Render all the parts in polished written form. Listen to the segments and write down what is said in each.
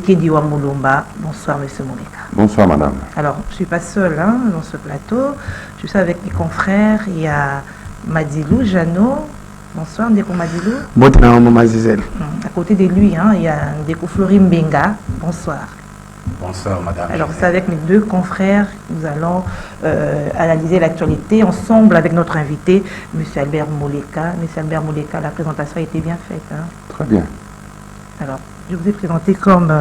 Tshisekedi wa Mulumba. Bonsoir, monsieur Muleka. Bonsoir, madame. Alors, je ne suis pas seule dans ce plateau. Je suis avec mes confrères. Il y a Madilou, Jeannot. Bonsoir, Ndeko Madilou. Bonsoir, maman Zizel. À côté de lui, il y a Ndeko Florim Benga. Bonsoir. Bonsoir, madame. Alors, c'est avec mes deux confrères que nous allons analyser l'actualité ensemble avec notre invité, M. Albert Muleka. M. Albert Muleka, la présentation a été bien faite. Très bien. Alors, je vous ai présenté comme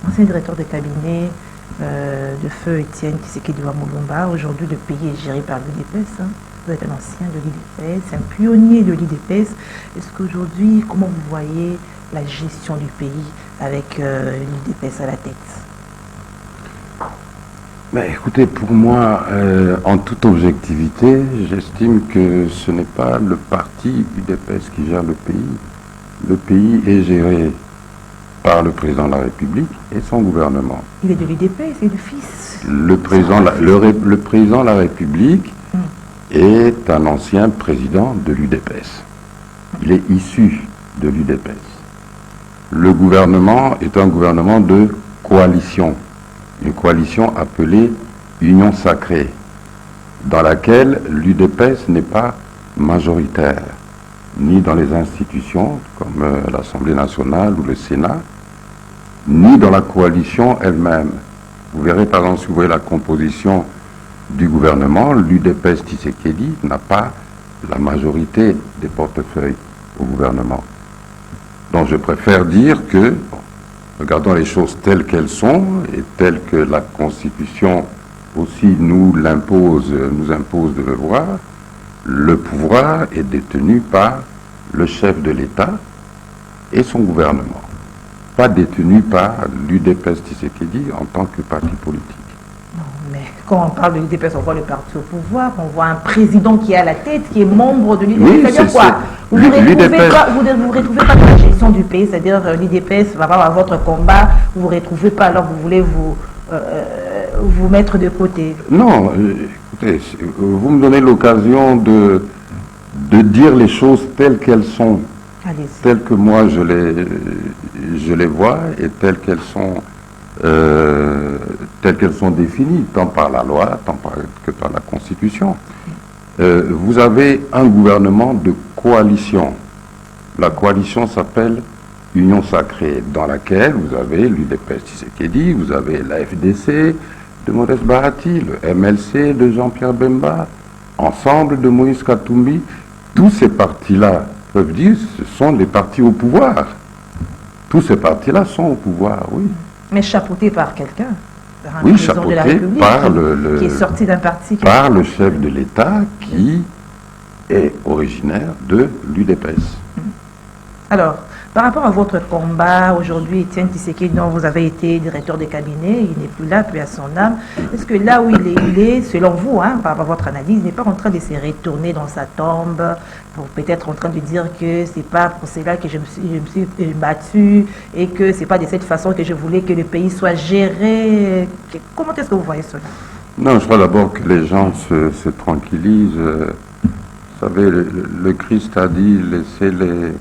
ancien directeur de cabinet de feu Étienne Tshisekedi wa Mulumba. Aujourd'hui, le pays est géré par l'UDPS. Vous êtes un ancien de l'UDPS, un pionnier de l'UDPS. Est-ce qu'aujourd'hui, comment vous voyez la gestion du pays avec l'UDPS à la tête? Mais écoutez, pour moi, en toute objectivité, j'estime que ce n'est pas le parti UDPS qui gère le pays. Le pays est géré par le président de la République et son gouvernement. Il est de l'UDPS, c'est le fils. Le président de la République est un ancien président de l'UDPS. Il est issu de l'UDPS. Le gouvernement est un gouvernement de coalition. Une coalition appelée Union Sacrée, dans laquelle l'UDPS n'est pas majoritaire, ni dans les institutions comme l'Assemblée nationale ou le Sénat, ni dans la coalition elle-même. Vous verrez par exemple, si vous voyez la composition du gouvernement, l'UDPS Tshisekedi n'a pas la majorité des portefeuilles au gouvernement. Donc je préfère dire que, regardons les choses telles qu'elles sont et telles que la Constitution aussi nous impose de le voir, le pouvoir est détenu par le chef de l'État et son gouvernement, pas détenu par l'UDPS Tshisekedi en tant que parti politique. Non, mais quand on parle de l'UDPS, on voit le parti au pouvoir, on voit un président qui est à la tête, qui est membre de l'UDPS. Oui, c'est-à-dire quoi? Vous ne vous retrouvez pas dans la gestion du pays, c'est-à-dire l'UDPS va pas avoir votre combat, vous ne vous retrouvez pas, alors vous voulez vous mettre de côté. Non, écoutez, vous me donnez l'occasion de dire les choses telles qu'elles sont, telles que moi je les vois et telles qu'elles sont définies, tant par la loi, que par la Constitution. Vous avez un gouvernement de coalition. La coalition s'appelle Union Sacrée, dans laquelle vous avez l'UDPS Tshisekedi, vous avez la FDC de Modeste Barati, le MLC de Jean-Pierre Bemba, Ensemble de Moïse Katumbi. Tous ces partis-là peuvent dire que ce sont des partis au pouvoir. Tous ces partis-là sont au pouvoir, oui. Mais chapeautés par quelqu'un. Oui, chapeauté par qui est sorti d'un parti. Par le chef de l'État qui est originaire de l'UDPS. Alors, par rapport à votre combat, aujourd'hui, Étienne Tshisekedi, dont vous avez été directeur de cabinet, il n'est plus là, plus à son âme. Est-ce que là où il est, selon vous, par rapport à votre analyse, il n'est pas en train de se retourner dans sa tombe, pour peut-être en train de dire que c'est pas pour cela que je me suis battu et que c'est pas de cette façon que je voulais que le pays soit géré? Comment est-ce que vous voyez cela? Non, je crois d'abord que les gens se tranquillisent. Vous savez, le Christ a dit, laissez les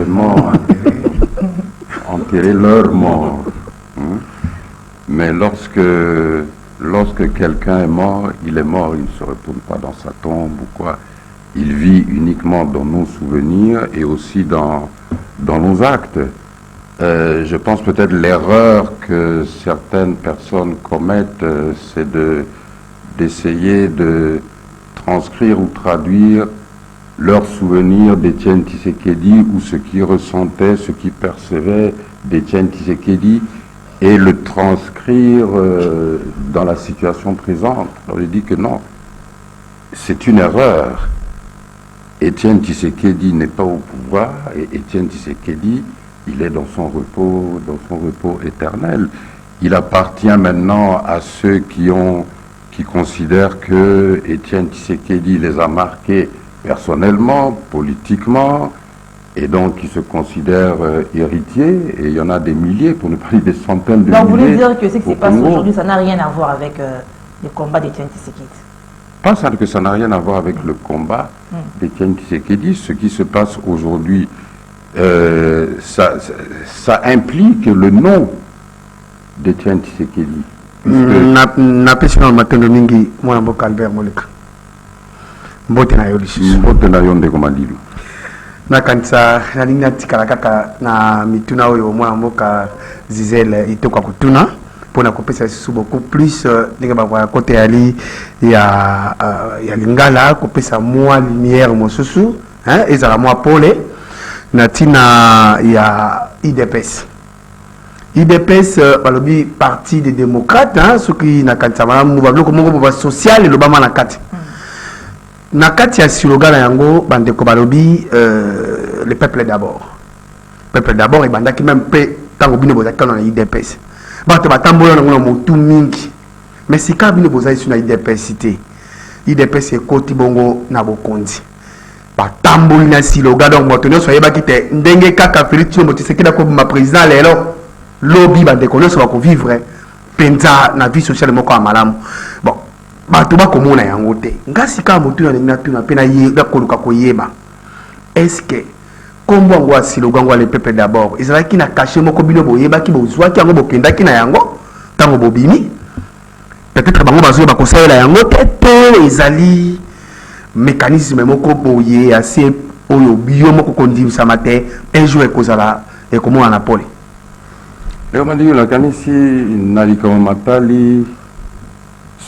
morts enterrer leurs morts. Mais lorsque quelqu'un est mort, il ne se retourne pas dans sa tombe ou quoi. Il vit uniquement dans nos souvenirs et aussi dans nos actes. Je pense peut-être l'erreur que certaines personnes commettent, c'est d'essayer de transcrire ou traduire leurs souvenirs d'Étienne Tshisekedi ou ce qu'ils ressentaient, ce qu'ils percevaient d'Étienne Tshisekedi et le transcrire dans la situation présente. Alors je dis que non, c'est une erreur. Étienne Tshisekedi n'est pas au pouvoir et Étienne Tshisekedi, il est dans son repos éternel. Il appartient maintenant à ceux qui considèrent que Étienne Tshisekedi les a marqués personnellement, politiquement, et donc qui se considèrent héritiers, et il y en a des milliers, pour ne pas dire des centaines de milliers. Donc vous voulez dire que ce qui se passe aujourd'hui, ça n'a rien à voir avec le combat d'Étienne Tshisekedi? Pas ça, que ça n'a rien à voir avec le combat d'Étienne Tshisekedi. Ce qui se passe aujourd'hui ça implique le nom d'Étienne Tshisekedi. Na pesi na matendo mingi mwana mboka Albert Moleka. Mbote na yo lisusu. Mbote na yo ndeko Madilu. Na kanisa na linga tikala kaka na mituna oyo mwana mboka Zizele itoka kutuna pona kopesa lisusu beaucoup plus ndenge ba kote ali ya lingala kopesa mwa lumière mosusu hein ezala mwa pole na tina ya IDPS. IDPS balobi parti des démocrates hein ce qui na kanisa malamu babloko moko ba social le bama na kati. Na kati ya slogan yango bandeko balobi le peuple d'abord. Peuple d'abord et bandaki même pe tango bino bozaka na IDPS. Bato batambola na motu mingi. Mais si ka bino bozali sur na IDPS cité. IDPS ekoti bongo na bokonzi. Batamboli na slogan donc moto nyonso yebaki te ndenge kaka Félix Tshisekedi ko ma président lelo lobby bandeko nyonso ba ko vivre penza na vie sociale moko malamu. Bon bato bakomona yango te ngasi ka motu na nina tuna pena yeba koluka koyeba est-ce que kombo ngo asiloga ngo le peuple d'abord ezalaki na caché moko bino boyeba ki bozwaki yango bokendaki na yango tango bobimi peut-être bango bazo ba conseiller yango te to ezali mécanisme moko boye assez oyo bio moko kondimisa mate un jour ekozala ekomona na pole le mandi la kanisi nalika matali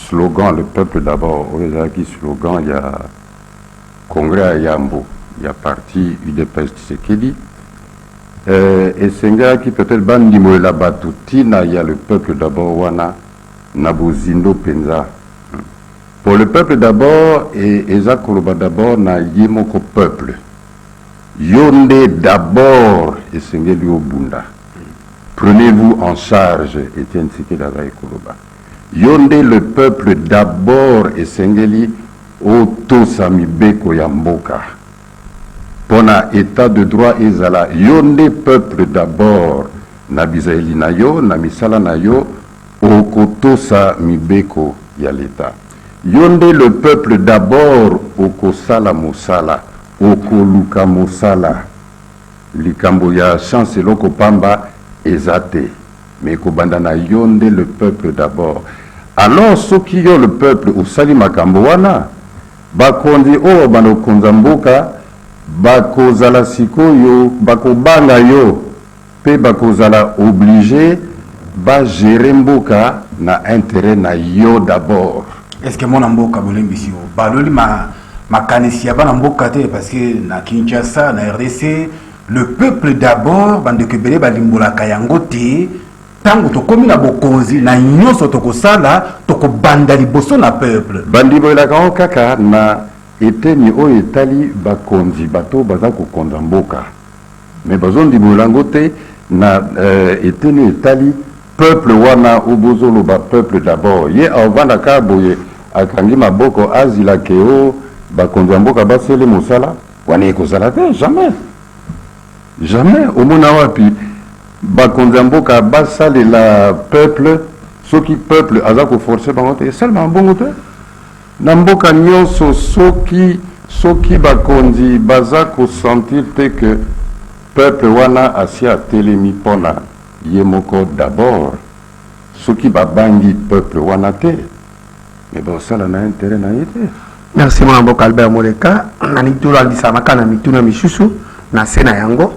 slogan le peuple d'abord qui slogan il y a congrès à Yambo il y a parti UDPS Tshisekedi et senga qui peut-être bandi moela batutina il y a le peuple d'abord wana nabozindo penza pour le peuple d'abord et eza koloba d'abord na yemoko peuple yonde d'abord et senga lui obunda prenez-vous en charge Etienne Tshisekedi azai koloba yonde le peuple d'abord et sengeli oto samibeko ya mboka pona état de droit ezala yonde peuple d'abord na bizaeli na yo na misala na yo okoto samibeko ya l'état yonde le peuple d'abord okosala mosala okoluka mosala likambo ya chance eloko pamba ezate mais kobanda na yonde le peuple d'abord. Alors ceux qui ont le peuple au sali makambo wana bakondi o bano konzamboka bakozala sikoyo bakobanga yo pe bakozala obligé ba gérer mboka na intérêt na yo d'abord. Est-ce que mon mboka bolembisi o baloli makanisi ya bana mboka te parce que na Kinshasa na RDC le peuple d'abord bande ke bele balimbola kayango te tango tokomi na bokonzi na nyonso tokosala tokobanda liboso na peuple bandi bola ka kaka na eteni o etali bakonzi bato baza kokonza mboka mais bazondi bolango te na eteni etali peuple wana obozolo ba peuple d'abord ye avanda ka boye akangi maboko azila keo bakonza mboka basele mosala wana ekozala te jamais au mona wapi bakonzamboka basale la peuple soki peuple azako forcer bango te seulement bongo te na mboka nyonso soki bakonzi bazako sentir te que peuple wana asi atelemi pona ye moko d'abord soki babangi peuple wana te mais bosala na intérêt na ye te. Merci mon mboka Albert Moleka nani tolandisa makana mituna misusu na sena yango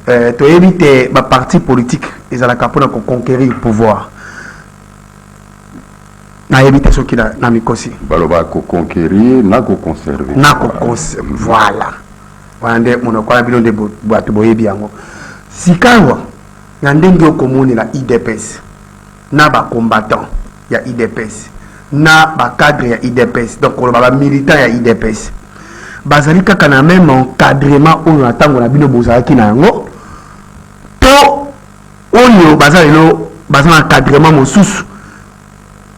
to éviter ba parti politique ezalaka pona ko conquérir le pouvoir na éviter ce qui na mikosi baloba ko conquérir na ko conserver voilà wande mon ko na bino de boatu boyebi yango sikawa na ndenge okomoni na IDPS na ba combattant ya IDPS na ba cadre ya IDPS donc on ba militant ya IDPS bazali kaka na même encadrement oyo na tango na bino bozalaki na yango to oyo bazalelo bazana encadrement mosusu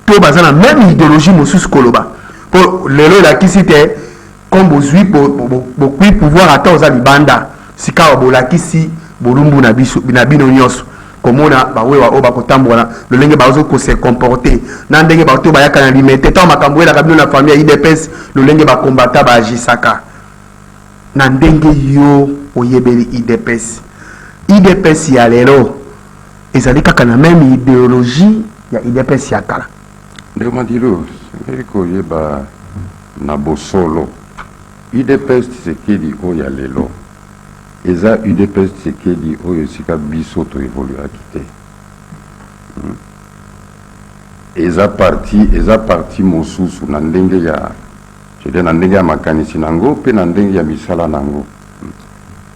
to bazana même idéologie mosusu koloba po lelo la kisite comme bozui bokui pouvoir ata oza libanda sikawa bolakisi bolumbu na biso na bino nyonso komona bawewa oba kotambola lolenge bazo ko se comporter na ndenge bato bayaka na limite to makambo ela kabino na famille IDPS lolenge ba combattant ba agisaka na ndenge yo oyebeli IDPS IDPS ya lelo ezali kaka na même idéologie ya IDPS ya kala nde mandilo sengeli koyeba na bosolo UDPS Tshisekedi oyo ya lelo eza UDPS Tshisekedi oyo esika biso toevoluaki te eza parti mosusu na ndenge ya na ndenge ya makanisi nango mpe na ndenge ya misala nango.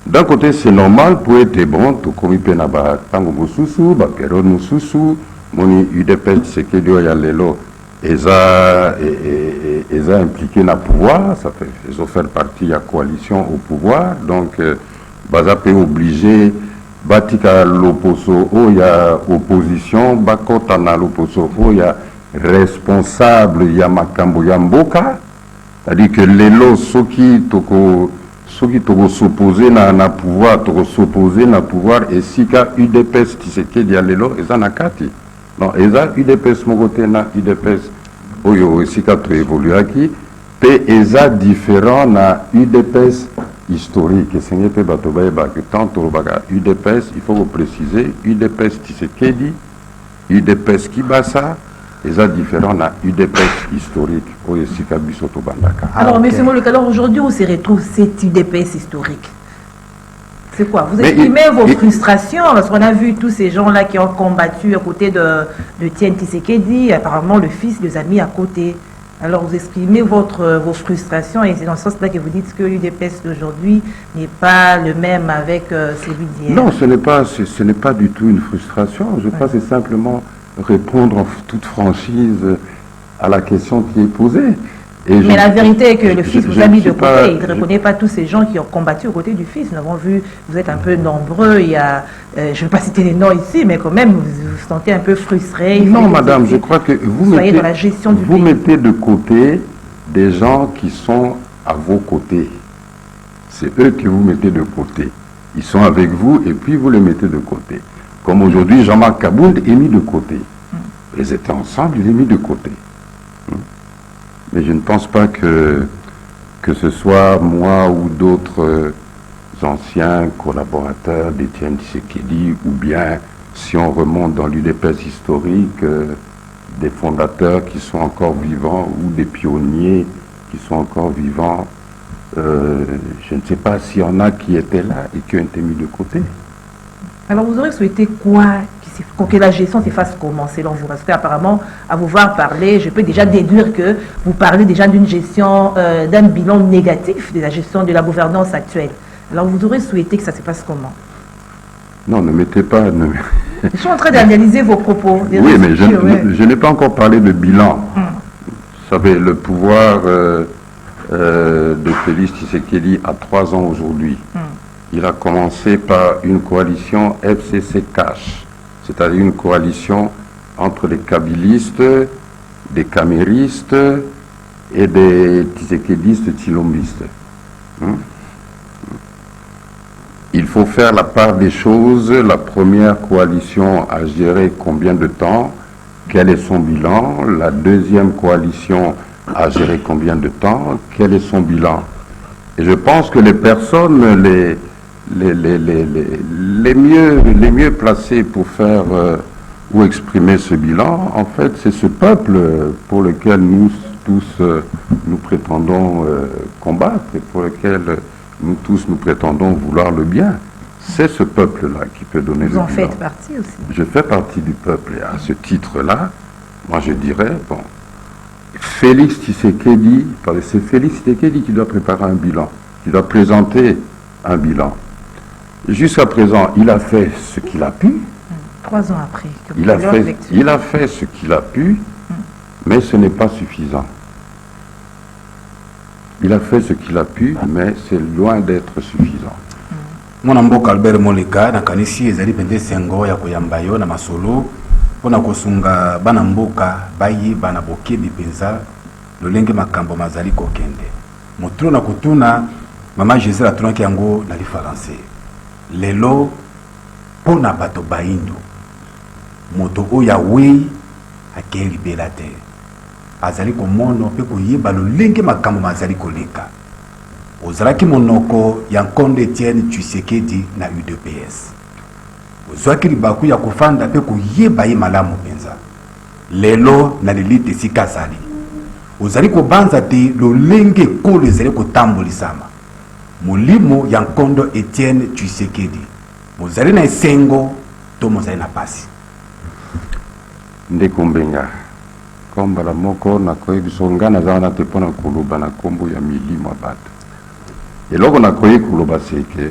D'un côté c'est normal pour être bon tokomi mpe na batango mosusu baperiode mosusu moni UDPS Tshisekedi oyo ya lelo eza impliqué na pouvoir, ça fait ils ont fait partie de la coalition au pouvoir, donc baza pe obligé batika l'opposo o ya opposition bakota na l'opposo o ya responsable ya makambo ya mboka, c'est-à-dire que lelo soki toko s'opposer na pouvoir toko s'opposer na pouvoir et sika UDPS Tshisekedi ya lelo eza na kati. Non, eza UDPS mokote na UDPS oyo esika to évoluaki pe eza différent na UDPS historique et c'est pe bato bayeba que tant tolobaka UDPS il faut préciser UDPS Tshisekedi UDPS Kibasa eza différent na UDPS historique oyo esika biso to bandaka. Alors monsieur Moluka, alors aujourd'hui où se retrouve cette UDPS historique? C'est quoi? Vous exprimez vos frustrations parce qu'on a vu tous ces gens-là qui ont combattu à côté de Tiens Tshisekedi, apparemment le fils les a mis à côté. Alors vous exprimez vos frustrations et c'est dans ce sens-là que vous dites que l'UDPS d'aujourd'hui n'est pas le même avec celui d'hier. Non, ce n'est pas du tout une frustration. Je pense que c'est simplement répondre en toute franchise à la question qui est posée. Mais la vérité est que le fils vous a mis de côté. Il ne reconnaît pas tous ces gens qui ont combattu aux côtés du fils. Nous avons vu, vous êtes un peu nombreux. Il y a, je ne vais pas citer les noms ici, mais quand même, vous vous sentez un peu frustré. Non, madame, je crois que vous mettez de côté des gens qui sont à vos côtés. C'est eux que vous mettez de côté. Ils sont avec vous et puis vous les mettez de côté. Comme aujourd'hui, Jean-Marc Kabound est mis de côté. Ils étaient ensemble, il est mis de côté. Mais je ne pense pas que ce soit moi ou d'autres anciens collaborateurs d'Etienne Tshisekedi, ou bien, si on remonte dans l'UDPS historique, des fondateurs qui sont encore vivants, ou des pionniers qui sont encore vivants. Je ne sais pas s'il y en a qui étaient là et qui ont été mis de côté. Alors vous aurez souhaité quoi? Que la gestion se fasse comment selon vous? Parce qu'apparemment, à vous voir parler, je peux déjà déduire que vous parlez déjà d'une gestion, d'un bilan négatif de la gestion de la gouvernance actuelle. Alors vous aurez souhaité que ça se passe comment? Non, ne mettez pas... Je suis en train d'analyser vos propos. Oui, mais je n'ai pas encore parlé de bilan. Vous savez, le pouvoir de Félix Tshisekedi a 3 ans aujourd'hui. Il a commencé par une coalition FCC Cash, c'est-à-dire une coalition entre des kabylistes, des caméristes et des tshisekédistes tchilombistes. Il faut faire la part des choses. La première coalition a géré combien de temps? Quel est son bilan? La deuxième coalition a géré combien de temps? Quel est son bilan? Et je pense que les personnes les mieux placés pour faire ou exprimer ce bilan, en fait, c'est ce peuple pour lequel nous tous nous prétendons combattre et pour lequel nous tous nous prétendons vouloir le bien. C'est ce peuple-là qui peut donner le bilan. Vous en faites partie aussi. Je fais partie du peuple et à ce titre-là, moi je dirais, bon, Félix Tshisekedi, c'est Félix Tshisekedi qui doit préparer un bilan, qui doit présenter un bilan. Jusqu'à présent, il a fait ce qu'il a pu. 3 ans après. Il a fait ce qu'il a pu, mais ce n'est pas suffisant. Il a fait ce qu'il a pu, mais c'est loin d'être suffisant. Mon mboka Albert Moleka na kanisi ezali pende sengo ya koyamba yo na masolo pona kosunga bana mboka bayi bana bokebi penza lolenge makambo mazali kokende. Motro na kutuna mama Jésus la tronki yango na li français. Lelo pona bato baindo moto oya we akeli belate azali komono pe koyeba lolenge makambo mazali koleka ozalaki monoko ya Nkondo Etienne Tshisekedi na UDPS. Ozwaki libaku ya kofanda pe kuyeba ye malamu penza. Lelo na lelite sika zali. Ozali kobanza te lolenge kolo ezali kotambolisama. Molimo ya Nkondo Etienne Tshisekedi. Mozali na esengo to mozali na pasi. Ndeko Mbenga komba la moko na koyebi songa na zana te pona koloba na kombo ya milimo bato. Eloko na koyebi koloba seke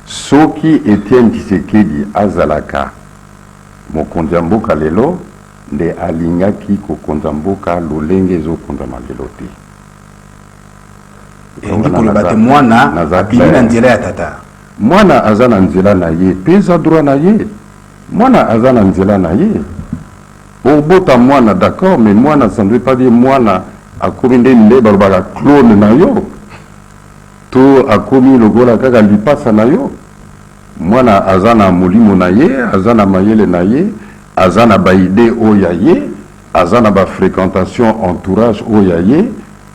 soki Etienne Tshisekedi azalaka mokonzi ya mboka lelo nde alingaki kokonza mboka lolenge ezokonzama lelo te. Ndi koloba te mwana abimi na nzela ya tata. Mwana aza na nzela na ye peza droit na ye. Mwana aza na nzela na ye. Obota mwana d'accord, mais mwana ça ne veut pas dire mwana akomi nde nde balobaka clone na yo. To akomi logola kaka lipasa na yo. Mwana aza na molimo na ye, aza na mayele na ye, aza na baide oya ye, aza na ba fréquentation entourage oya ye,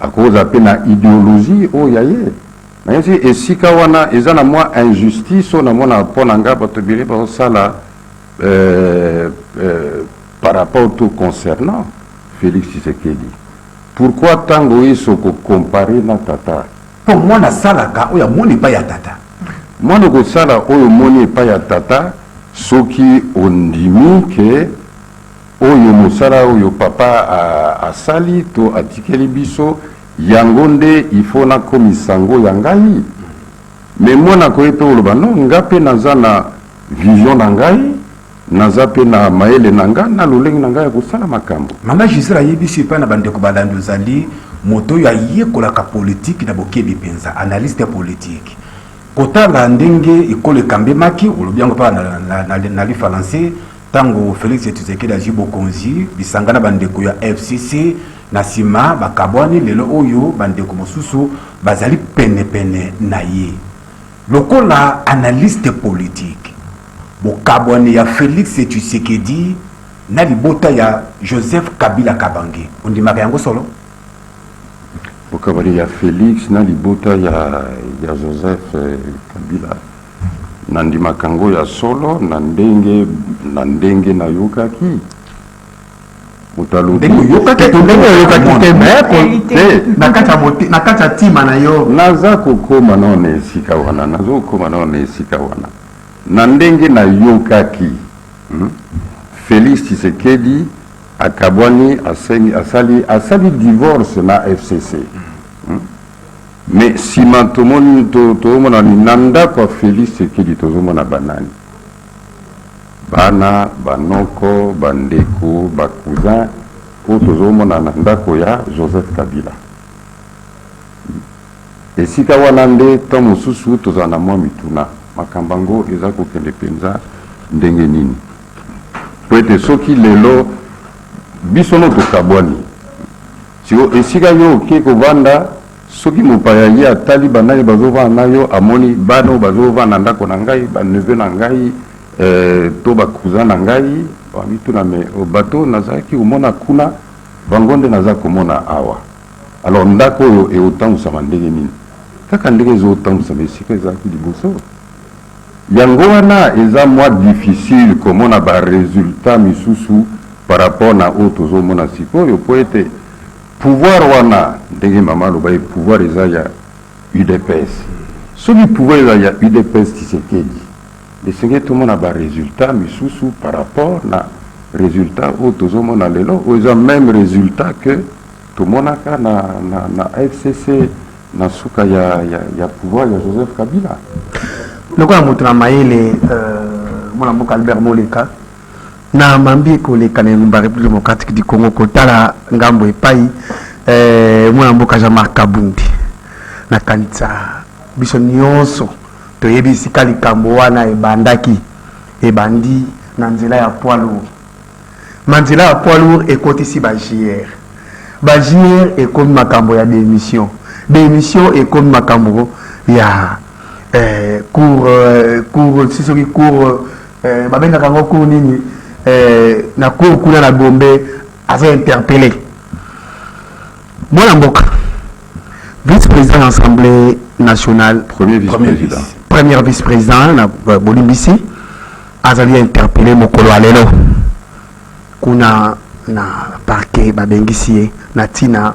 akoza pe na idéologie oya ye. Na yesi esika wana eza na mwa injustice na mwana pona nga bato bile ba sala par rapport au tout concernant Félix Tshisekedi. Pourquoi tango iso ko comparer na tata? Po mwana salaka oya moni pa ya tata. Mwana ko sala oyo moni pa ya tata soki ondimi ke oyo mosala oyo papa asali to atikeli biso yango nde ifo na komisango ya ngai. Mais mwana ko epe oloba non ngape naza na vision na ngai naza pe na maele na ngai na lolenge na ngai ya kosala makambo. Mama Gisela yebisi pa na bandeko balando zali moto ya yekolaka politique na bokebi penza analyste politique. Kotala ndenge ekole kambemaki olobiango pa na li français tango Félix Tshisekedi aji bokonzi bisangana bandeko ya FCC na sima bakabwani lelo oyo bandeko mosusu bazali pene na ye. Lokola analyste politique bokabwani ya Félix Tshisekedi na libota ya Joseph Kabila Kabange ondimaka yango solo. Bokabwani ya Félix na libota ya Joseph Kabila na ndimakango ya solo na ndenge na yokaki mutaluki na kata tima na yo naza kokoma none esika wana nazo koma none esika wana na ndenge na yokaki Félix Tshisekedi akabwani asali divorce na FCC mais si mantomoni tomona nanda kwa Félix Tshisekedi tozomona banani bana banoko bandeko bakousin po tozomona na ndako ya Joseph Kabila esika wana nde to mosusu tozala na mwa mituna makambo yango eza kokende mpenza ndenge nini po ete soki lelo biso no tokabwani siko esika yo oke kovanda soki mopaya ye atali banani bazovanda na yo amoni bana oyo bazovanda na ndako na ngai baneve na ngai to bakousin na ngai bamituna me bato nazalaki komona kuna bango nde naza komona awa alors ndako oyo eotangusama ndenge nini kaka ndenge ezotangusama esika ezalaki liboso yango wana eza mwa difficile komona baresultat misusu par rapport na oyo tozomona sikoyo po ete pouvoir wana ndenge mama aloba ye pouvoir eza ya UDPS soki pouvoir eza ya UDPS Tshisekedi esengeli tomona baresultat misusu par rapport na résultat oyo tozomona lelo oyo eza même résultat que tomonaka na FCC na suka ya pouvoir ya Joseph Kabila lokola moto na mayele mwana mboka Albert Moleka na mambi ekoleka na engumba République démocratique du Congo kotala ngambo epai mwana mboka Jean-Marc Kabundi na kanisa biso nyonso toyebi sika likambo wana ebandi na nzela ya poids lourd manzela ya poids lourd ekotisi baJR ekomi makambo ya démission ekomi makambo ya cour sisoki cour babengaka yango cour nini na cour kuna na Gombe aza interpellé mwana mboka vice-président de l'Assemblée national Premier vice-président. Premier vice-président na Bolimbisi azali interpellé mokolo alelo kuna na parquet babengisi na tina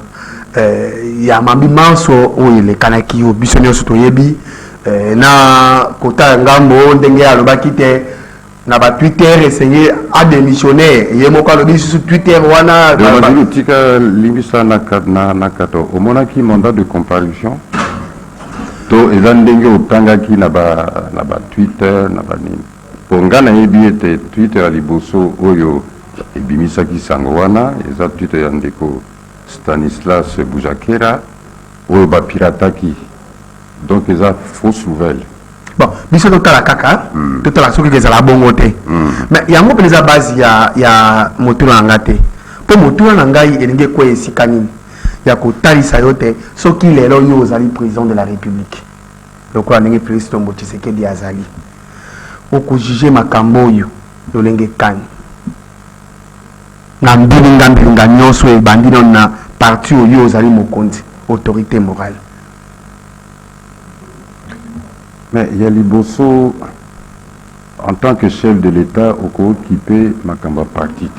ya mabi manso oyo elekanaki yo biso nyonso toyebi na kota ngambo ndenge alobaki te na ba Twitter essayer à démissionner ye moko alobi sur Twitter wana demandez tika limbisa na kato omonaki mandat de comparution to eza ndenge otangaki na ba Twitter na ba nini ponga na yebi ete Twitter ya liboso oyo ebimisaki sango wana eza Twitter ya ndeko Stanislas Boujakera oyo bapirataki donc eza fausse nouvelle. Bon, biso totala kaka totala soki kezala bongo te mais yango mpe eza base ya motuna na nga te mpo motuna na ngai elingi ekweya esika nini ya kotalisa yo te soki lelo yo ozali président de la république lokola ndenge Félix Tombo Tshisekedi azali okojuge makambo oyo lolenge kani na mbilinga nyonso ebandi nano na parti oyo ozali mokonzi autorité morale. Mais il y a Liboso, en tant que chef de l'État, au occupé Makamba parti.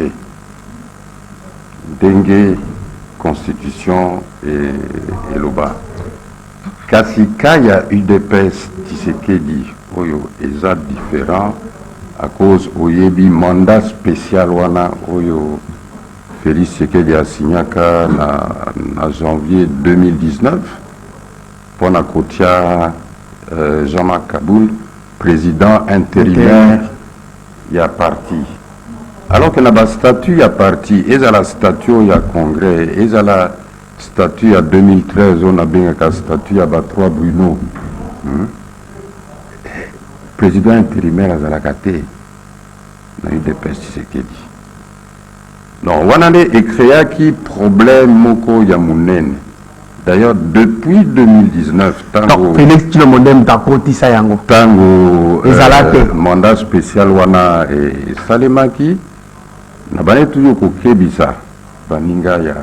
Dengue, Constitution et Loba. Kasika, il y a UDPS, Tshisekedi, Oyo, Eza différent à cause Oyebi, mandat spécial, Wana, Oyo, Félix Tshisekedi a signé en janvier 2019 pour la Kotia. Jean-Marc Kaboul, président intérimaire, il y a parti. Alors que la statut, il y a parti. Et à la statut, il y a congrès. Et à la statut, il y a 2013, on a bien un statut, il y a 3 Bruno. Président intérimaire, à la KT, il y a eu des pestes, c'est ce dit. Non, on a écrit qui problème, Moko Yamounen. D'ailleurs, depuis 2019, tango mandat spécial wana et Salemaki, n'a pas toujours qu'au bisa, baninga ya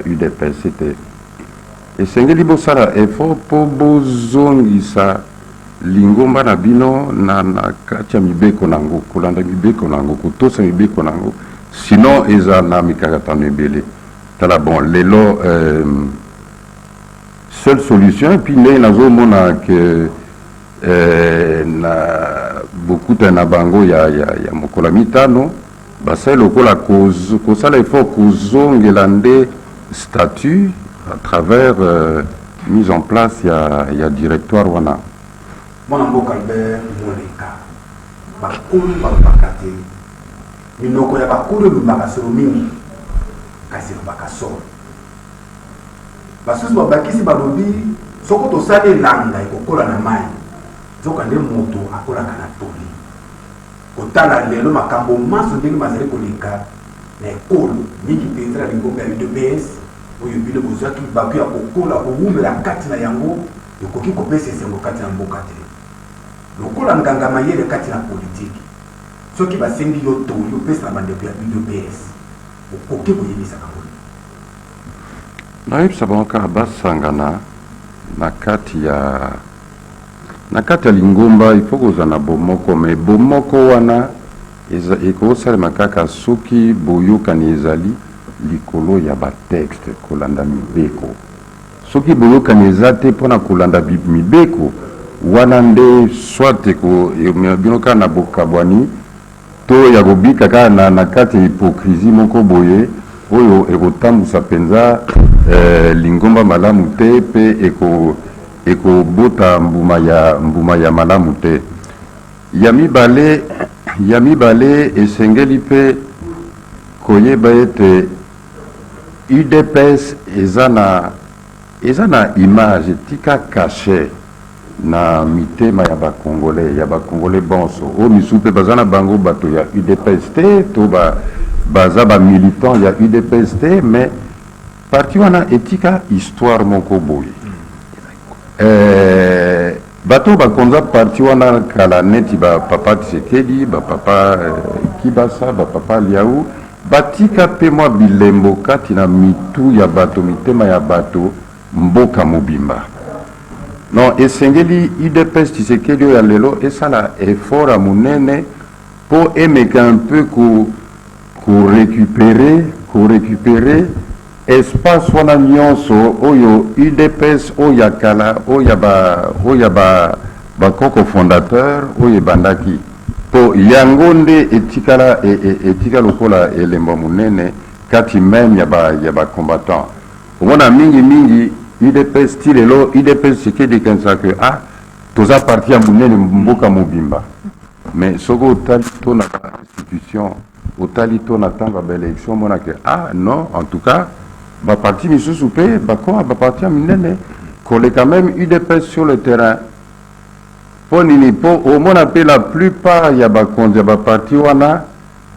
eu des c'était et sengeli bosala effort pour bozongi sa lingomba na bino na katia mibeko nango kolanda mibeko nango kotosa mibeko nango sinon eza na mikakata nebele tala bon lelo seule solution et puis il y a que beaucoup de bango il y a mokola mitano c'est le la cause ça il faut que statut à travers mise en place il y a directoire wana mon ambo Albert Moleka bakulu bakate minoko ya bakulu bakasoro mingi kasi bakasoro basusu babakisi balobi soko tosali langa ekokola na mai zokande moto akolaka na toli kotala lelo makambo maso ndenge bazali koleka na ekolo mingi mpenza na lingomba ya UDPS oyo bino bozwaki baku ya kokola kowumela kati na yango ekoki kopesa esengo kati na mboka te lokola nganga mayele kati na politiki soki basengi yo toli opesa na bandeko ya UDPS okoki koyebisa kango nayebi banka basangana na kati ya lingomba il faut kozana bomoko mais bomoko wana ekosalema kaka soki boyokani ezali likolo ya batexte kolanda mibeko soki boyokani eza te mpona kolanda mibeko wana nde soit binoka na bokabwani to ya kobika kaka na kati ya hypocrisie moko boye oyo ekotambusa mpenza lingomba malamu te pe ekobota mbuma ya malamu te ya mibale esengeli mpe koyeba ete UDPS eza na image etika cache na mitema ya bakongolais bonso oyo misu mpe baza na bango bato ya UDPS te to baza bamilitant ya UDPS te mais parti wana etika histoire moko boye bato bakonza parti wana kala neti bapapa Tshisekedi bapapa Kibasa bapapa Liau batika mpe mwa bilembo kati na mitu ya bato mitema ya bato mboka mobimba Non, et Sengeli, UDPS, tu sais qu'il y a lelo, et ça là, effort à mon nene, pour aimer un peu qu'on récupérer espace wana nyonso oyo UDPS oya kala oya ba koko fondateur oyo bandaki po yango nde etikala lokola elemba munene kati même ya ba combattant omona mingi UDPS stilelo UDPS sekedi kanisa que toza parti ya munene mboka mobimba mais soko otali to na institution otali to na tanga ba élection mona que non en tout cas ba parti misusu pe ba parti minene collé quand même UDPS sur le terrain pour nini pour au moins appelé la plupart ya ba konzi ba parti wana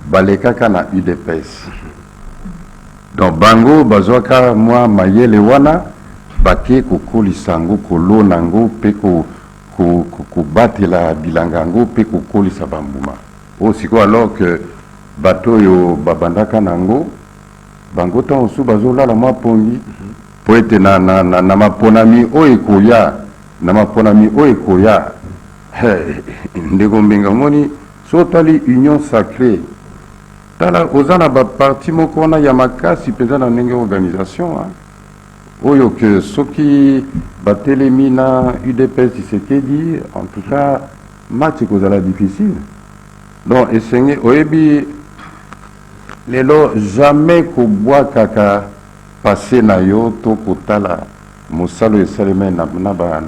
balekaka na UDPS donc bango bazwaka moi mayele wana bake kokolisa ngo kolona ngo pe kobatela bilanga ngo pe kokolisa bambuma osiko alors que bato yo babandaka nango bango tan osu bazolala mwa pongi po ete na maponami oyo ekoya ndeko mbenga moni so tali union sacrée tala oza na baparti moko wana ya makasi mpenza na ndenge organisation oyo ke soki batelemi na UDPS Tshisekedi en tout cas match ekozala difficile donc esenge oyebi lelo jamais kobwakaka passé na yo to kotala mosalo esalemi na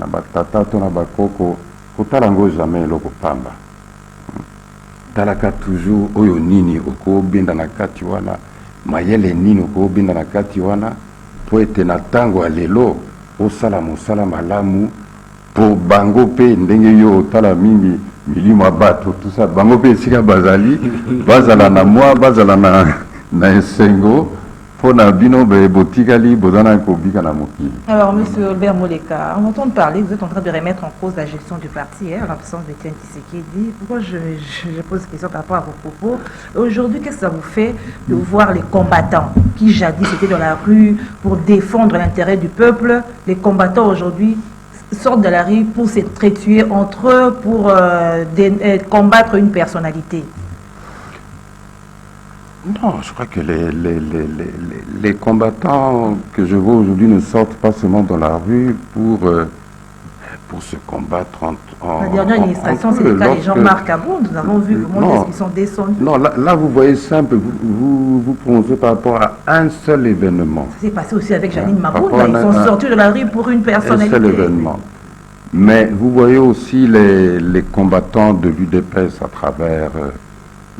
batata to na bakoko kotala ngo jamais eloko pamba talaka toujours oyo nini okobenda na kati wana mayele nini okobenda na kati wana po ete na ntango ya lelo osala mosala malamu po bango mpe ndenge yo otala mingi milimo ya bato tout ça bango mpe esika bazala na mwa bazala na esengo mpo na bino botikali bozana kobika na mokili. Alors, M. Albert Moleka, on entend parler, vous êtes en train de remettre en cause la gestion du parti, en l'absence d'Étienne Tshisekedi. Pourquoi je pose cette question par rapport à vos propos? Aujourd'hui, qu'est-ce que ça vous fait de voir les combattants qui jadis étaient dans la rue pour défendre l'intérêt du peuple? Les combattants aujourd'hui sortent de la rue pour s'entretuer entre eux, pour combattre une personnalité. Non, je crois que les combattants que je vois aujourd'hui ne sortent pas seulement dans la rue pour se combattre la dernière administration, c'est le cas des Jean-Marc Kabound. Nous avons vu comment est-ce qu'ils sont descendus. Non, là vous voyez simple, vous prononcez par rapport à un seul événement. Ça s'est passé aussi avec Janine Maboun. Ils sont sortis de la rue pour une personnalité. Un seul événement. Mais vous voyez aussi les combattants de l'UDPS à travers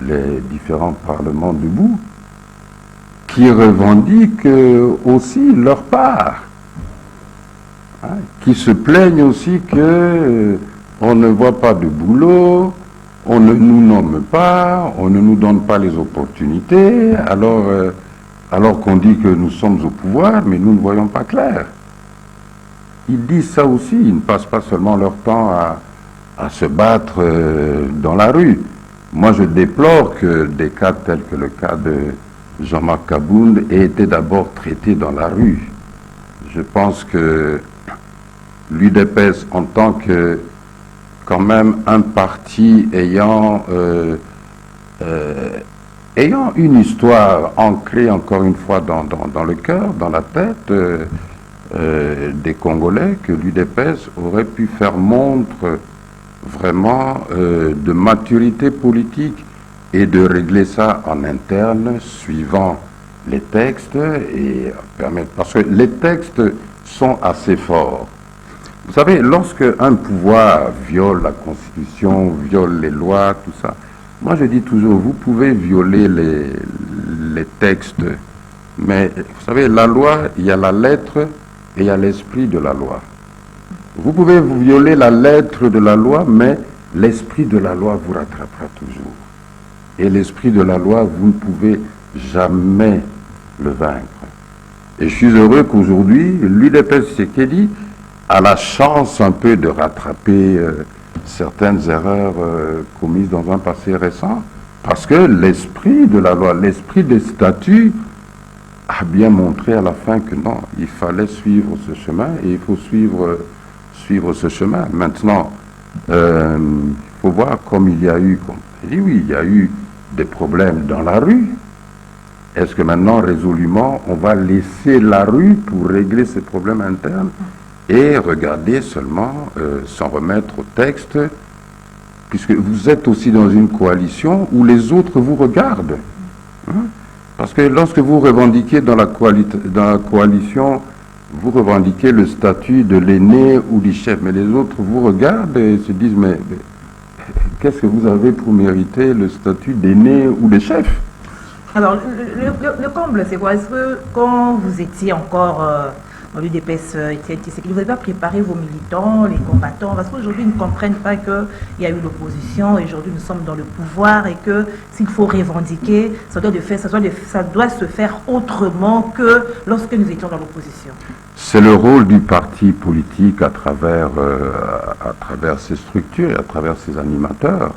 les différents parlements debout qui revendiquent aussi leur part, qui se plaignent aussi que on ne voit pas de boulot, on ne nous nomme pas, on ne nous donne pas les opportunités, alors qu'on dit que nous sommes au pouvoir, mais nous ne voyons pas clair. Ils disent ça aussi, ils ne passent pas seulement leur temps à se battre dans la rue. Moi, je déplore que des cas tels que le cas de Jean-Marc Kabound aient été d'abord traités dans la rue. Je pense que l'UDPS, en tant que quand même un parti ayant une histoire ancrée encore une fois dans le cœur, dans la tête des Congolais, que l'UDPS aurait pu faire montre vraiment de maturité politique et de régler ça en interne, suivant les textes et permettre... Parce que les textes sont assez forts. Vous savez, lorsque un pouvoir viole la Constitution, viole les lois, tout ça, moi je dis toujours, vous pouvez violer les textes, mais vous savez, la loi, il y a la lettre et il y a l'esprit de la loi. Vous pouvez vous violer la lettre de la loi, mais l'esprit de la loi vous rattrapera toujours. Et l'esprit de la loi, vous ne pouvez jamais le vaincre. Et je suis heureux qu'aujourd'hui, l'UDPS Tshisekedi a la chance un peu de rattraper certaines erreurs commises dans un passé récent, parce que l'esprit de la loi, l'esprit des statuts a bien montré à la fin que non, il fallait suivre ce chemin et il faut suivre suivre ce chemin. Maintenant, il faut voir comme il y a eu, comme je dis, oui, il y a eu des problèmes dans la rue. Est-ce que maintenant, résolument, on va laisser la rue pour régler ces problèmes internes et regarder seulement, s'en remettre au texte, puisque vous êtes aussi dans une coalition où les autres vous regardent. Hein? Parce que lorsque vous revendiquez dans la coalition, vous revendiquez le statut de l'aîné ou du chef, mais les autres vous regardent et se disent, mais qu'est-ce que vous avez pour mériter le statut d'aîné ou de chef? Alors, le comble, c'est quoi? Est-ce que quand vous étiez encore dans l'UDPS, Étienne Tshisekedi, vous n'avez pas préparé vos militants, les combattants? Parce qu'aujourd'hui, ils ne comprennent pas qu'il y a eu l'opposition, et aujourd'hui, nous sommes dans le pouvoir, et que s'il faut revendiquer, ça doit se faire autrement que lorsque nous étions dans l'opposition. C'est le rôle du parti politique à travers ses structures et à travers ses animateurs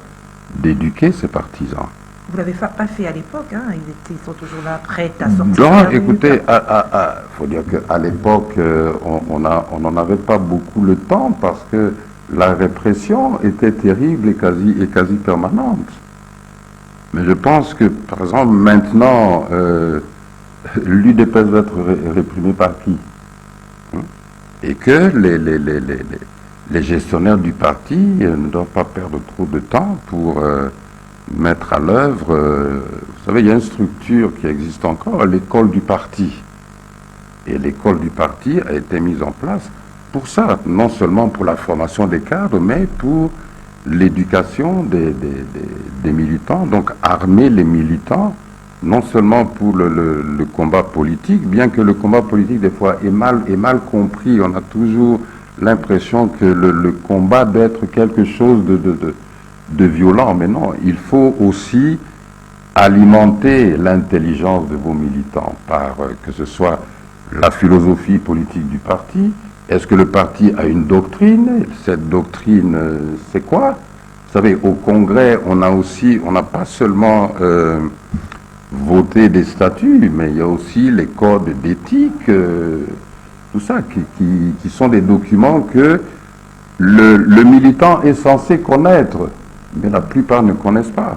d'éduquer ses partisans. Vous ne l'avez pas fait à l'époque, hein? Ils sont toujours là, prêts à sortir. Non, écoutez, faut dire qu'à l'époque, on n'en avait pas beaucoup le temps parce que la répression était terrible et quasi permanente. Mais je pense que, par exemple, maintenant, l'UDPS va être réprimée par qui? Et que les gestionnaires du parti ne doivent pas perdre trop de temps pour mettre à l'œuvre, vous savez, il y a une structure qui existe encore, l'école du parti. Et l'école du parti a été mise en place pour ça, non seulement pour la formation des cadres, mais pour l'éducation des militants, donc armer les militants, non seulement pour le combat politique, bien que le combat politique des fois est mal compris, on a toujours l'impression que le combat doit être quelque chose de violent, mais non, il faut aussi alimenter l'intelligence de vos militants par que ce soit la philosophie politique du parti. Est-ce que le parti a une doctrine? Cette doctrine, c'est quoi? Vous savez, au Congrès, on n'a pas seulement voté des statuts, mais il y a aussi les codes d'éthique, tout ça, qui sont des documents que le militant est censé connaître, mais la plupart ne connaissent pas.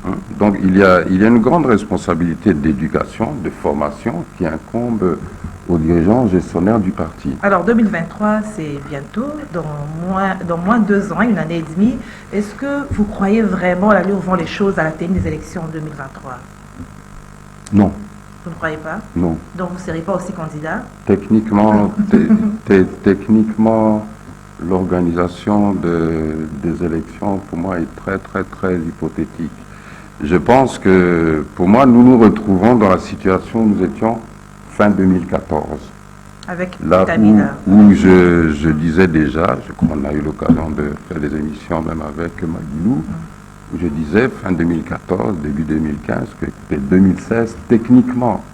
Hein? Donc il y a une grande responsabilité d'éducation, de formation qui incombe aux dirigeants gestionnaires du parti. Alors 2023, c'est bientôt, dans moins de 2 ans, une année et demie. Est-ce que vous croyez vraiment à l'allure vont les choses à la tenue des élections en 2023? Non. Vous ne croyez pas? Non. Donc vous ne serez pas aussi candidat? Techniquement, techniquement, l'organisation des élections, pour moi, est très, très, très hypothétique. Je pense que, pour moi, nous nous retrouvons dans la situation où nous étions fin 2014. Avec là où je disais déjà, je crois qu'on a eu l'occasion de faire des émissions même avec Maguilou, où je disais fin 2014, début 2015, que 2016, techniquement,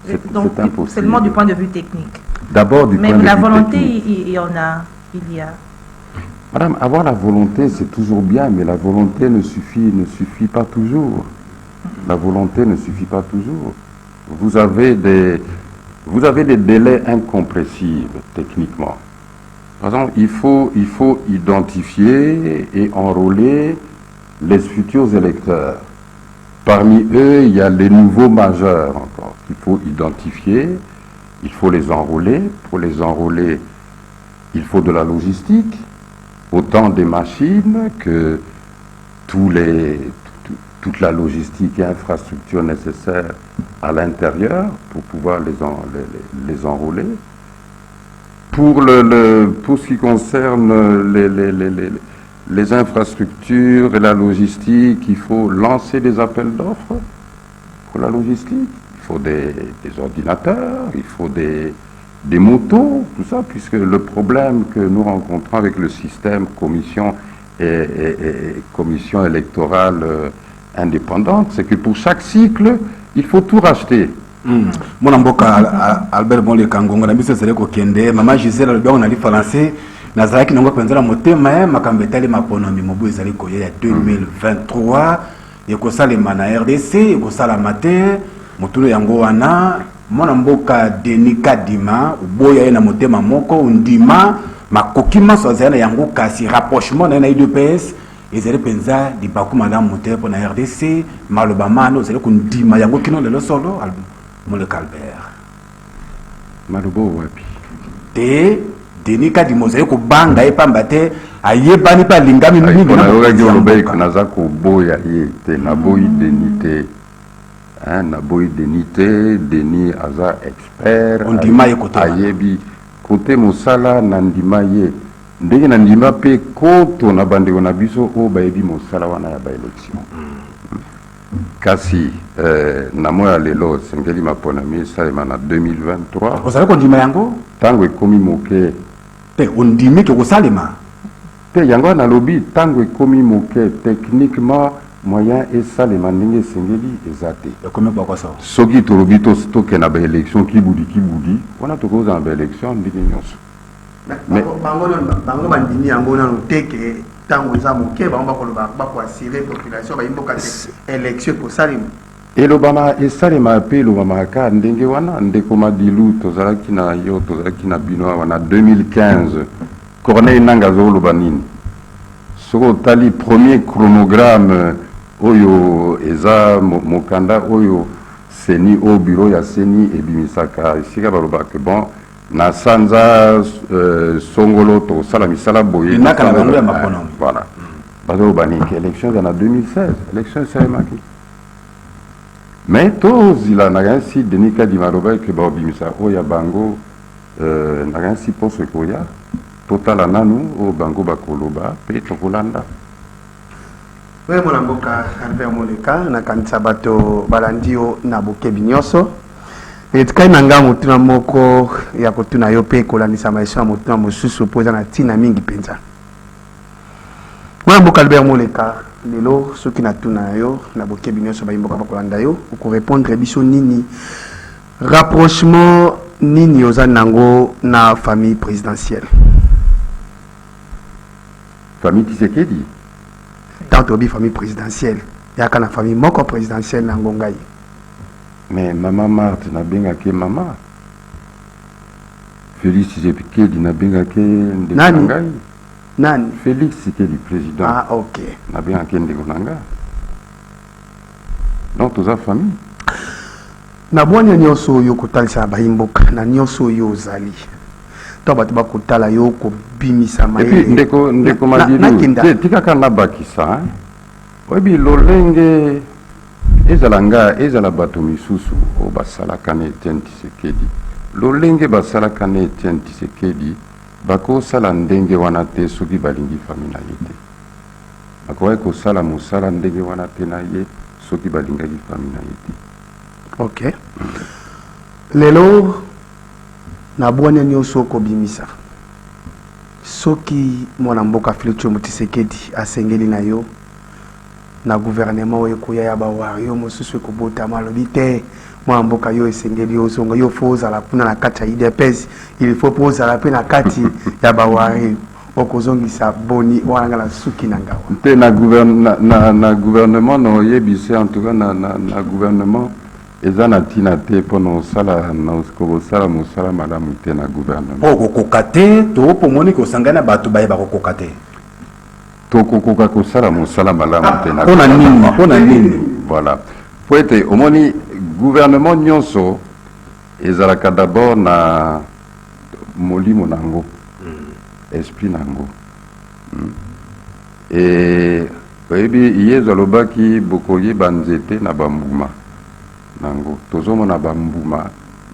c'est impossible. Seulement du point de vue technique. D'abord du point de vue technique. Mais la volonté, il y a. Madame, avoir la volonté, c'est toujours bien, mais la volonté ne suffit pas toujours. La volonté ne suffit pas toujours. Vous avez des délais incompressibles, techniquement. Par exemple, il faut identifier et enrôler les futurs électeurs. Parmi eux, il y a les nouveaux majeurs encore qu'il faut identifier, il faut les enrôler. Pour les enrôler, il faut de la logistique, autant des machines que toute la logistique et infrastructure nécessaire à l'intérieur pour pouvoir les enrôler. Pour ce qui concerne les infrastructures et la logistique, il faut lancer des appels d'offres pour la logistique. Il faut des ordinateurs, il faut des motos, tout ça, puisque le problème que nous rencontrons avec le système commission électorale indépendante, c'est que pour chaque cycle, il faut tout racheter. Mon amboka Albert Bonle Kangonga na biso zele ko kende mama Gisèle Albert on a dit français nazaki nango penza la motema makambetali maponomi mobu ezali ko ya 2023 ekosala mana RDC ekosala mate motulo yango wana mwana mboka Denis Kadima uboya na motema moko undima makokima sozana yango kasi rapprochement na UDPS ezali penza di bakuma na moteur pour na RDC malobama no ezali kundima yango kino lelo solo Mole Calbert malobo wapi te denika di mozali ko banga epamba te ayebani pa lingami mingi na yoga olobe ko naza ko boya ye te na boyi denité hein na boyi denité deni aza expert on dima ye côté ayebi côté mosala na ndima ye ndenge na ndima pe koto na bandeko na biso o bayebi mosala wana ya ba élection kasi na moya lelo sengeli maponami salema na 2023 osala ko ndima yango tango ekomi moke te on dimi ke ko salema te yango na lobi tango ekomi moke techniquement moyen esalema ndenge esengeli eza te ekomi bako so soki tolobi toke na baélection kibudi wana tokozala na baélection ndenge nyonso bango bandimi yango nano teke ntango eza moke bango bakoloba bakoassire population bayimboka te élection ekosalema elobama esalema mpe elobama kaka ndenge wana ndeko madilu tozalaki na yo tozalaki na bino awa na 2015 Corneille Nangaa azoloba nini soki otali premier chronogramme oyo eza mokanda oyo seni au bureau ya seni ebimisaka esika balobaka bon na sanza songolo tosala misala boye voilà bazoloba nini élection eza na 2016 élection esalemaki mais tozila nakanisi Denis Kadima alobaki baobimisa oyo ya bango nakanisi mposo ekoya totala nanu oyo bango bakoloba mpe tokolanda oye mwana mboka Albert Moleka nakanisa bato balandi yo na bokebi nyonso etikai na nga motuna moko ya kotuna yo mpe ekolandisa maiso ya motuna mosusu mpo eza na ntina mingi mpenza mwana mboka Albert Moleka lelo soki natuna yo na bokebi nyonso bayimboka bakolanda yo okorépondre biso nini rapprochement nini oza nango na famille présidentielle famille Tshisekedi tant tobi famille présidentielle yaka na famille moko présidentielle na ngongai mais mama Marthe nabengaki mama Félix Tshisekedi nabengaki ndeko na ngai nani Félix Tshisekedi président ah ok nabengaki ndeko na ngai donc toza famille na bwanya nyonso oyo kotalisa bayimboka na nyonso oyo ozali to bato bakotala yo kobimisa maye ndeko madilu tikaka nabakisa oyebi lolenge ezala bato misusu oyo basalaka na Etienne Tshisekedi lolenge basalaka na Etienne Tshisekedi bakosala ndenge wana te soki balingi fami na ye te bakoki kosala mosala ndenge wana te na ye soki balingaki fami na ye te ok lelo na bwanya nyonso kobimisa soki mwana mboka Félix Tshisekedi asengeli na yo na gouvernement oyo ekoya ya bawario mosusu ekobotama alobi te mwana mboka yo esengeli ozonga yo fo ozala kuna na kati ya UDPS il faut po ozala mpe na kati ya bawario okozongisa boni wana nga na suki na ngawa te na gouvernement na oyebise en tout cas na gouvernement eza na ntina te mpo na kosala mosala malamu te na gouvernement okokoka te to po moni kosangana na bato bayeba kokoka te tokokoka kosala mosala malamu te na mpona nini voilà po ete omoni gouvernement nyonso ezalaka d'abord na molimo nango esprit nango oyebi yezu alobaki bokoyeba nzete na bambuma nango tozomona bambuma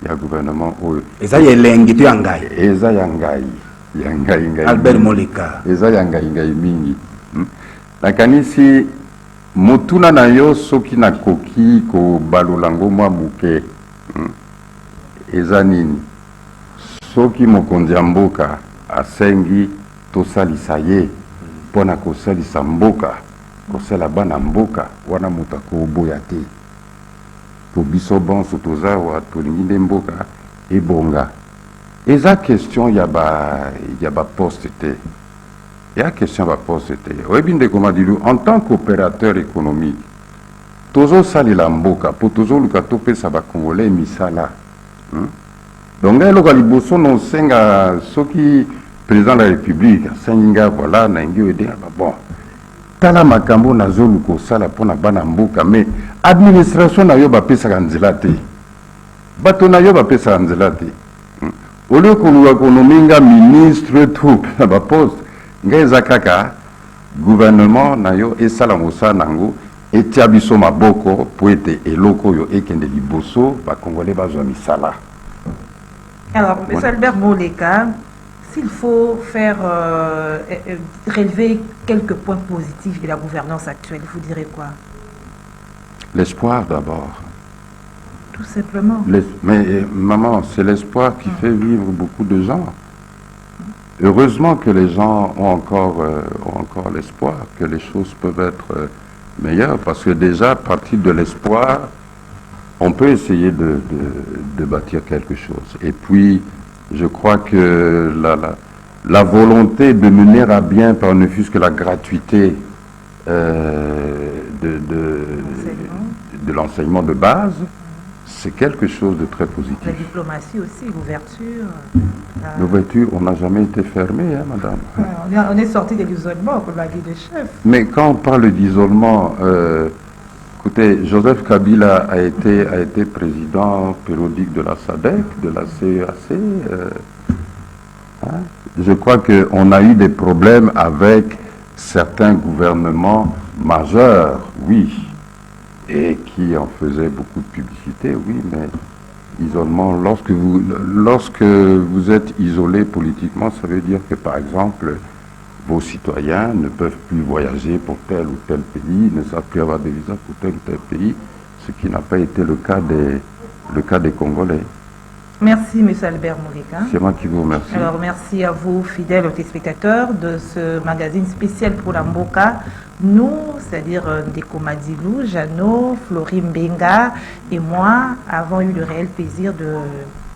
ya gouvernement oyo eza ya elengi to ya ngai eza ya ngai Albert Moleka eza ya ngai mingi nakanisi motuna na yo soki nakoki kobalola ngo mwa moke eza nini soki mokonzi ya mboka asengi tosalisa ye mpona kosalisa mboka kosala bana mboka wana moto akoboya te po biso bonso toza wa tolingi nde mboka ebonga eza question ya ba poste te ya question ya ba poste te oyebi ndeko madilu en tant qu'opérateur économique tozosalela mboka po tozoluka topesa bakongolais misala donc eloko liboso nosenga soki président de la République, Saninga, voilà, Nangi, bon. Tala makambo na zolu ko sala pona bana mboka, mais administration na yo ba pesa kanzela te. Bato na yo ba pesa kanzela te. Au lieu qu'on nominga ministre tout ba poste, ngeza kaka gouvernement na yo esala mosa nango etia biso maboko po ete eloko yo ekende liboso ba congolais bazwa misala. Alors, M. Albert Moleka, s'il faut faire relever quelques points positifs de la gouvernance actuelle, vous direz quoi? L'espoir d'abord. Tout simplement. Mais maman, c'est l'espoir qui fait vivre beaucoup de gens. Heureusement que les gens ont encore l'espoir, que les choses peuvent être meilleures, parce que déjà, à partir de l'espoir, on peut essayer de bâtir quelque chose. Et puis, je crois que la volonté de mener à bien, par ne fût-ce que la gratuité de l'enseignement de base, c'est quelque chose de très positif. La diplomatie aussi, l'ouverture. L'ouverture, on n'a jamais été fermé, hein, madame. On est sorti de l'isolement, comme l'a dit le chef. Mais quand on parle d'isolement, écoutez, Joseph Kabila a été président périodique de la SADC, de la CEAC. Je crois qu'on a eu des problèmes avec certains gouvernements majeurs, oui, et qui en faisaient beaucoup de publicité, oui, mais isolement, lorsque vous êtes isolé politiquement, ça veut dire que, par exemple, vos citoyens ne peuvent plus voyager pour tel ou tel pays, ne savent plus avoir des visas pour tel ou tel pays, ce qui n'a pas été le cas des Congolais. Merci, M. Albert Moleka. C'est moi qui vous remercie. Alors, merci à vous, fidèles téléspectateurs de ce magazine spécial pour la Mboka. Nous, c'est-à-dire Ndeko Madilou, Jeannot, Florine Benga et moi, avons eu le réel plaisir de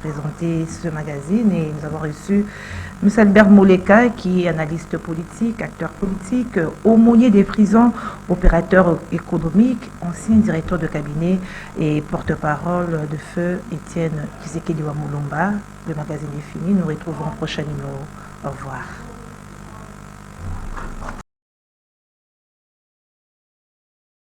présenter ce magazine et nous avons reçu M. Albert Moleka, qui est analyste politique, acteur politique, aumônier des prisons, opérateur économique, ancien directeur de cabinet et porte-parole de feu Étienne Tshisekedi Wamulumba. Le magazine est fini, nous retrouvons au prochain numéro. Au revoir.